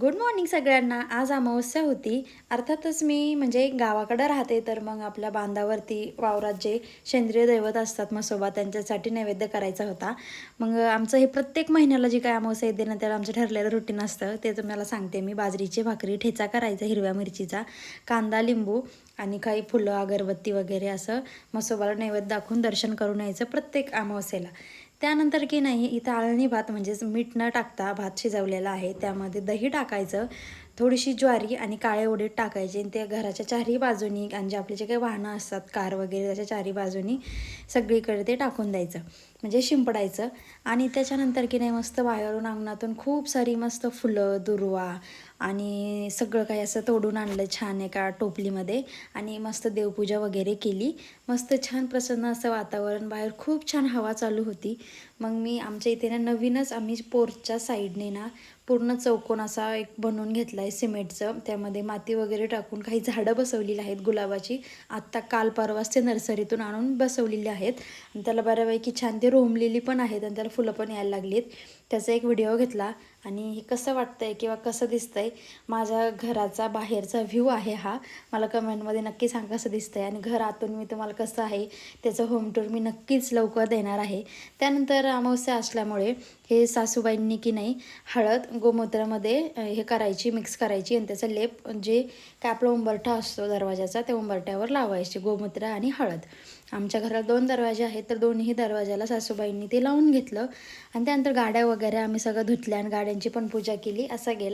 Good morning सगळ्यांना. आज अमावस्या होती. अर्थातच मी म्हणजे गावाकडं राहते, तर मग आपल्या बांधावरती वावरात जे सेंद्रिय दैवत असतात म्हसोबा, त्यांच्यासाठी नैवेद्य करायचा होता. मग आमचं हे प्रत्येक महिन्याला जी काय अमावस्या येते ना, त्याला आमचं ठरलेलं रुटीन असतं. ते तुम्हाला सांगते मी. बाजरीची भाकरी, ठेचा करायचा हिरव्या मिरचीचा, कांदा, लिंबू आणि काही फुलं, अगरबत्ती वगैरे असं म्हसोबाला नैवेद्य दाखवून दर्शन करून यायचं प्रत्येक अमावस्येला. त्यानंतर की नाही, इथं आळणी भात म्हणजेच मीठ न टाकता भात शिजवलेला आहे. त्यामध्ये दही टाकायचं, थोडीशी ज्वारी आणि काळे उडीद टाकायचे आणि ते घराच्या चारही बाजूनी आणि जे आपले जे काही वाहनं असतात कार वगैरे त्याच्या चारही बाजूनी सगळीकडे ते टाकून द्यायचं, म्हणजे शिंपडायचं. आणि त्याच्यानंतर की नाही मस्त बाहेरून अंगणातून खूप सारी मस्त फुलं, दुर्वा आणि सगळं काही असं तोडून आणलं छान एका टोपलीमध्ये आणि मस्त देवपूजा वगैरे केली. मस्त छान प्रसन्न असं वातावरण, बाहेर खूप छान हवा चालू होती. मग मी आमच्या इथे ना नवीनच आम्ही पोर्चच्या साईडने ना पूर्ण चौकोन असा एक बनवून घेतला आहे सिमेंटचं. त्यामध्ये माती वगैरे टाकून काही झाडं बसवलेली आहेत गुलाबाची. आत्ता काल परवाच ते नर्सरीतून आणून बसवलेली आहेत आणि त्याला बऱ्यापैकी छान ते रोमलेली पण आहेत आणि त्याला फुलं पण यायला लागलीत. त्याचा एक व्हिडिओ घेतला आणि हे कसं वाटतंय किंवा कसं दिसतंय, माझ्या घराचा बाहेरचा व्ह्यू आहे हा. मला कमेंटमध्ये नक्की सांगा कसं दिसतंय आणि घर आतून मी तुम्हाला कसं आहे त्याचं होम टूर मी नक्कीच लवकर देणार आहे. त्यानंतर अमावस्या असल्यामुळे हे सासूबाईंनी की नाही हळद गोमूत्रामध्ये हे करायची, मिक्स करायची आणि त्याचा लेप जे काय आपला उंबरठा असतो दरवाजाचा त्या उंबरठ्यावर लावायचे, गोमूत्र आणि हळद. आमच्या घरात 2 दरवाजे आहेत, तर दोन्ही दरवाजाला सासूबाईंनी ते लावून घेतलं आणि त्यानंतर गाड्या वगैरे आम्ही सगळं धुतल्या आणि गाड्यांची पण पूजा केली. असा गेला